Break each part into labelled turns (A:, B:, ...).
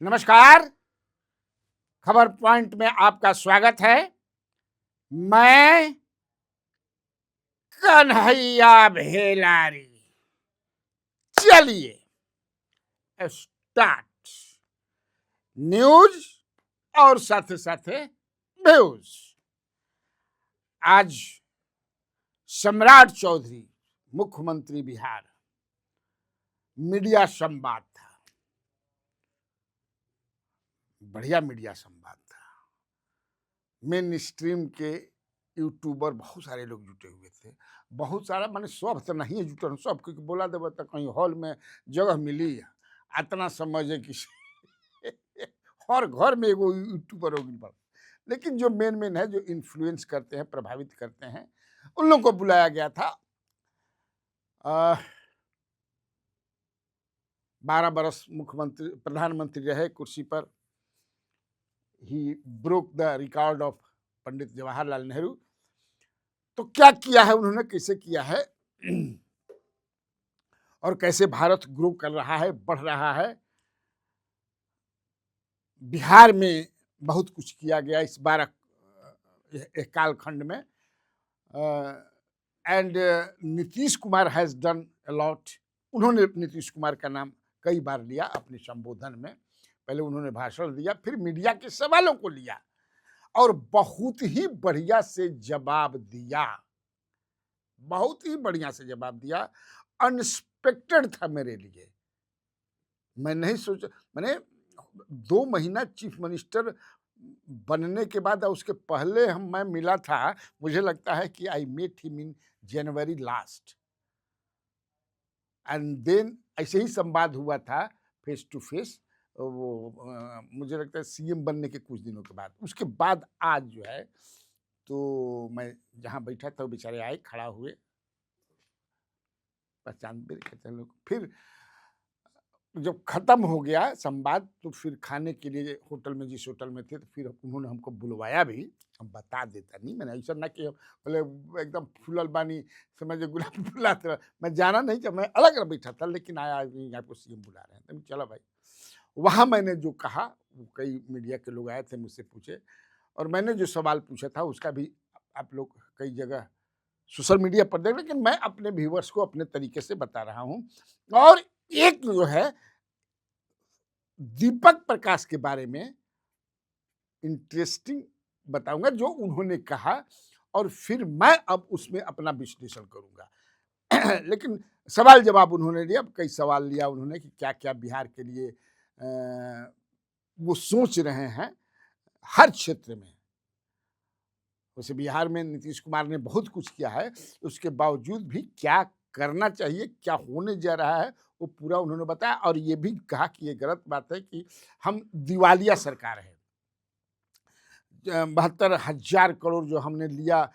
A: नमस्कार। खबर पॉइंट में आपका स्वागत है। मैं कन्हैया भेलारी। चलिए स्टार्ट। न्यूज और साथ साथे व्यूज। आज सम्राट चौधरी मुख्यमंत्री बिहार मीडिया संवाद था। बढ़िया मीडिया संवाद था। मेन स्ट्रीम के यूट्यूबर बहुत सारे लोग जुटे हुए थे। बहुत सारा माने सब तो नहीं है जुटल, सब क्योंकि बोला देव तो कहीं हॉल में जगह मिली इतना समझे कि हर घर में एगो यूट्यूबर होगी पर। लेकिन जो मेन मेन है, जो इन्फ्लुएंस करते हैं, प्रभावित करते हैं, उन लोगों को बुलाया गया था। 12 बरस मुख्यमंत्री प्रधानमंत्री रहे कुर्सी पर। He broke the record of Pandit Jawaharlal Nehru. तो क्या किया है उन्होंने, कैसे किया है और कैसे भारत ग्रो कर रहा है, बढ़ रहा है। बिहार में बहुत कुछ किया गया इस 12 कालखंड में। And Nitish Kumar has done a lot. उन्होंने नीतीश कुमार का नाम कई बार लिया अपने संबोधन में। पहले उन्होंने भाषण दिया, फिर मीडिया के सवालों को लिया और बहुत ही बढ़िया से जवाब दिया। बहुत ही बढ़िया से जवाब दिया। अनएक्सपेक्टेड था मेरे लिए। मैं नहीं सोचा, मैंने 2 महीना चीफ मिनिस्टर बनने के बाद और उसके पहले मैं मिला था। मुझे लगता है कि I met him in January last and then ऐसे ही संवाद हुआ था फेस टू फेस। वो मुझे लगता है सीएम बनने के कुछ दिनों के बाद। उसके बाद आज जो है, तो मैं जहाँ बैठा था वो बेचारे आए, खड़ा हुए, पहचान भी कहते हैं लोग। फिर जब खत्म हो गया संवाद तो फिर खाने के लिए होटल में, जिस होटल में थे, तो फिर उन्होंने हमको बुलवाया भी। हम बता देता नहीं, मैंने ऐसा ना कि बोले एकदम फूलल बानी समझे गुलाब बुलाते रहे। मैं जाना नहीं था, मैं अलग बैठा था, लेकिन आया आपको सीएम बुला रहे हैं तो चलो भाई। वहाँ मैंने जो कहा, वो कई मीडिया के लोग आए थे, मुझसे पूछे, और मैंने जो सवाल पूछा था उसका भी आप लोग कई जगह सोशल मीडिया पर देख, लेकिन मैं अपने व्यूवर्स को अपने तरीके से बता रहा हूँ। और एक जो है दीपक प्रकाश के बारे में इंटरेस्टिंग बताऊंगा, जो उन्होंने कहा, और फिर मैं अब उसमें अपना विश्लेषण करूंगा। लेकिन सवाल जवाब उन्होंने लिया, कई सवाल लिया उन्होंने कि क्या क्या बिहार के लिए वो सोच रहे हैं हर क्षेत्र में। वैसे बिहार में नीतीश कुमार ने बहुत कुछ किया है, उसके बावजूद भी क्या करना चाहिए, क्या होने जा रहा है, वो पूरा उन्होंने बताया। और ये भी कहा कि ये गलत बात है कि हम दिवालिया सरकार है। 72,000 करोड़ जो हमने लिया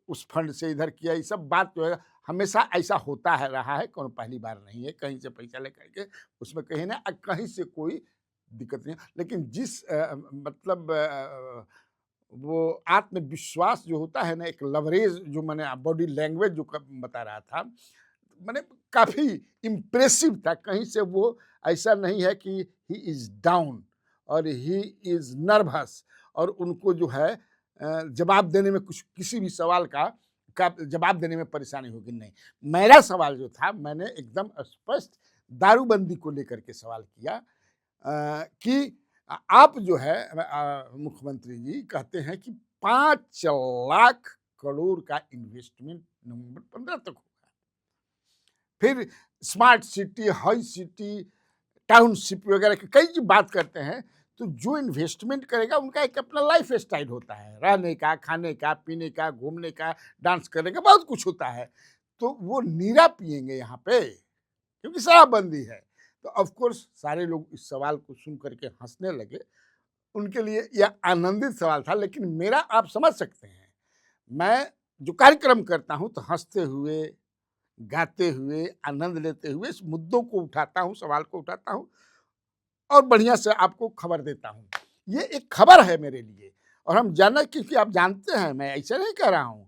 A: उस फंड से इधर किया, ये सब बात जो है हमेशा ऐसा होता है रहा है, कौन पहली बार नहीं है। कहीं से पैसा लेकर के उसमें कहीं ना कहीं से कोई दिक्कत नहीं। लेकिन जिस मतलब वो आत्मविश्वास जो होता है ना, एक लवरेज जो मैंने बॉडी लैंग्वेज जो बता रहा था, मैंने काफ़ी इम्प्रेसिव था। कहीं से वो ऐसा नहीं है कि ही इज़ डाउन और ही इज़ नर्वस और उनको जो है जवाब देने में कुछ, किसी भी सवाल का जवाब देने में परेशानी होगी, नहीं। मेरा सवाल जो था, मैंने एकदम स्पष्ट दारूबंदी को लेकर के सवाल किया कि आप जो है मुख्यमंत्री जी कहते हैं कि 5 लाख करोड़ का इन्वेस्टमेंट नवंबर 15 तक होगा। फिर smart city, high city, township वगैरह की कई की बात करते हैं। तो जो इन्वेस्टमेंट करेगा उनका एक अपना लाइफ स्टाइल होता है, रहने का, खाने का, पीने का, घूमने का, डांस करने का, बहुत कुछ होता है। तो वो नीरा पिएंगे यहाँ पे क्योंकि शराबबंदी है। तो ऑफ कोर्स सारे लोग इस सवाल को सुन करके हंसने लगे। उनके लिए यह आनंदित सवाल था। लेकिन मेरा, आप समझ सकते हैं, मैं जो कार्यक्रम करता हूं तो हंसते हुए, गाते हुए, आनंद लेते हुए इस मुद्दों को उठाता हूं, सवाल को उठाता हूं और बढ़िया से आपको खबर देता हूं। ये एक खबर है मेरे लिए। और हम जाना, क्योंकि आप जानते हैं, मैं ऐसा नहीं कह रहा हूं,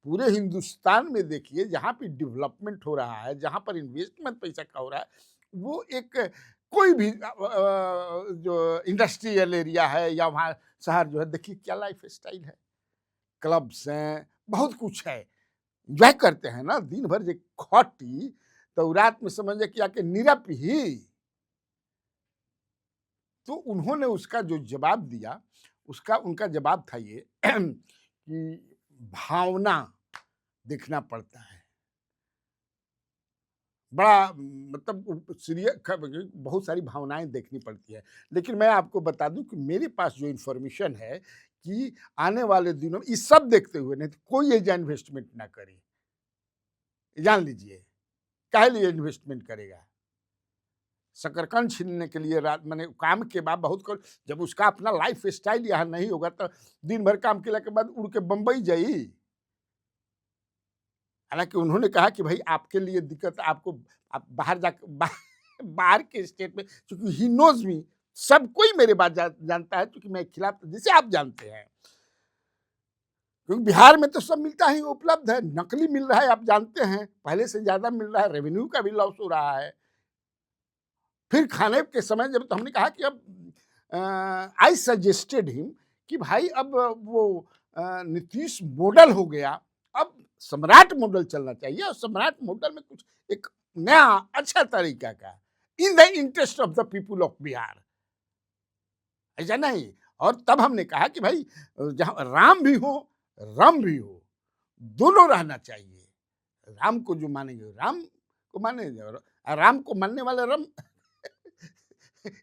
A: पूरे हिंदुस्तान में देखिए जहां पे डेवलपमेंट हो रहा है, जहां पर इन्वेस्टमेंट पैसा का हो रहा है, वो एक कोई भी जो इंडस्ट्रियल एरिया है या वहाँ शहर जो है, देखिए क्या लाइफ स्टाइल है, क्लब्स हैं, बहुत कुछ है, एंजॉय करते हैं ना दिन भर जे खटी तो रात में समझ कि आके नीरप ही। तो उन्होंने उसका जो जवाब दिया, उसका उनका जवाब था ये कि भावना देखना पड़ता है। बड़ा मतलब बहुत सारी भावनाएँ देखनी पड़ती है। लेकिन मैं आपको बता दूँ कि मेरे पास जो इन्फॉर्मेशन है कि आने वाले दिनों में ये सब देखते हुए नहीं तो कोई ऐजा इन्वेस्टमेंट ना करे। जान लीजिए, काहे लिए इन्वेस्टमेंट करेगा? शकरकंद छीनने के लिए रात माने काम के बाद बहुत कर जब उसका अपना लाइफ स्टाइल यहाँ नहीं होगा तो दिन भर काम केला के बाद उड़ के बम्बई जाई। हालाँकि उन्होंने कहा कि भई आपके लिए दिक्कत आपको आप बाहर जाके बाहर के स्टेट में चूँकि ही नोज़ मी सब कोई मेरे बात जानता है क्योंकि मैं खिलाफ जिसे आप जानते हैं। क्योंकि बिहार में तो सब मिलता ही उपलब्ध है, नकली मिल रहा है आप जानते हैं, पहले से ज़्यादा मिल रहा है, रेवेन्यू का भी लॉस हो रहा है। फिर खाने के समय जब तो हमने कहा कि अब आई सजेस्टेड हिम कि भाई अब वो नीतीश मॉडल हो गया, अब सम्राट मॉडल चलना चाहिए और सम्राट मॉडल में कुछ एक नया अच्छा तरीका का in the interest of the people of Bihar, ऐसा नहीं। और तब हमने कहा कि भाई जहाँ राम भी हो रम भी हो, दोनों रहना चाहिए। राम को जो मानेंगे राम को मानेंगे और राम को मानने वाले रम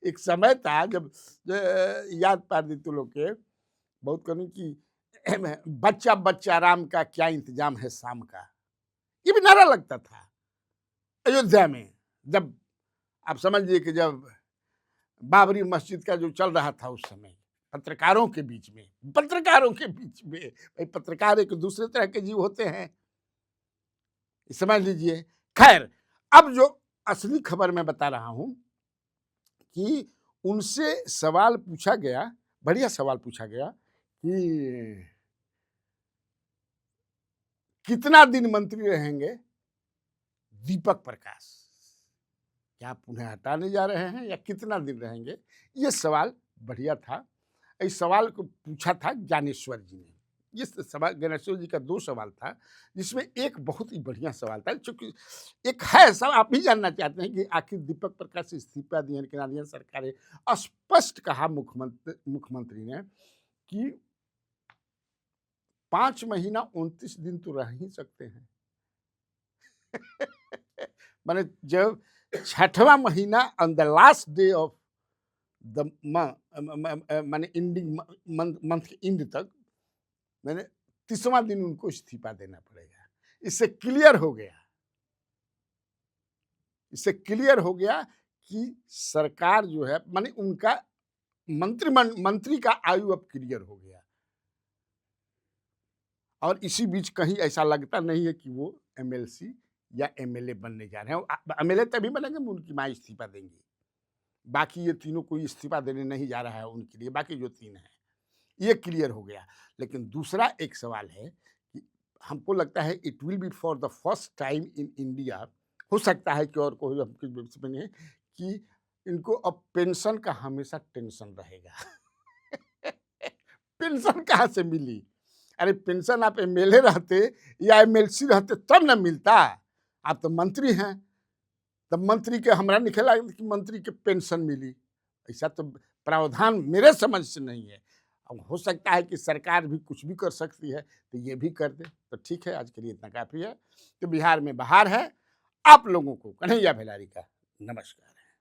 A: एक समय था जब याद पार दी तू लोग के बहुत करूँ कि बच्चा बच्चा राम का क्या इंतजाम है शाम का, ये भी नारा लगता था अयोध्या में। जब आप समझिए कि जब बाबरी मस्जिद का जो चल रहा था उस समय पत्रकारों के बीच में भाई पत्रकार एक दूसरे तरह के जीव होते हैं, समझ लीजिए। खैर अब जो असली खबर मैं बता रहा हूं कि उनसे सवाल पूछा गया, बढ़िया सवाल पूछा गया कि कितना दिन मंत्री रहेंगे दीपक प्रकाश, क्या आप उन्हें हटाने जा रहे हैं या कितना दिन रहेंगे? ये सवाल बढ़िया था। इस सवाल को पूछा था ज्ञानेश्वर जी ने। इस सवाल ज्ञानेश्वर जी का 2 सवाल था, जिसमें एक बहुत ही बढ़िया सवाल था क्योंकि एक है सब आप भी जानना चाहते हैं कि आखिर दीपक प्रकाश इस्तीफा दिए कि ना दिए। सरकार ने स्पष्ट कहा मुख्यमंत्री ने कि 5 महीना 29 दिन तो रह ही सकते हैं। माने जब 6वां महीना on the last day of the माने एंडिंग मंथ के एंड तक मैंने 30वां दिन उनको इस्तीफा देना पड़ेगा। इससे क्लियर हो गया कि सरकार जो है माने उनका मंत्री का आयु अब क्लियर हो गया और इसी बीच कहीं ऐसा लगता नहीं है कि वो एमएलसी या एमएलए बनने जा रहे हैं। एमएलए तभी बनेंगे उनकी माँ इस्तीफा देंगी, बाकी ये तीनों कोई इस्तीफा देने नहीं जा रहा है उनके लिए, बाकी जो 3 हैं ये क्लियर हो गया। लेकिन दूसरा एक सवाल है कि हमको लगता है it will be for the first time in India, हो सकता है कि और कोई नहीं है कि इनको अब पेंशन का हमेशा टेंशन रहेगा। पेंशन कहाँ से मिली? अरे पेंशन आप एमएलए रहते या एमएलसी रहते तब ना मिलता। आप तो मंत्री हैं, तब मंत्री के हमरा निकला कि मंत्री के पेंशन मिली, ऐसा तो प्रावधान मेरे समझ से नहीं है। अब हो सकता है कि सरकार भी कुछ भी कर सकती है तो ये भी कर दे, तो ठीक है आज के लिए इतना काफ़ी है। तो बिहार में बहार है। आप लोगों को कन्हैया भेलारी का नमस्कार।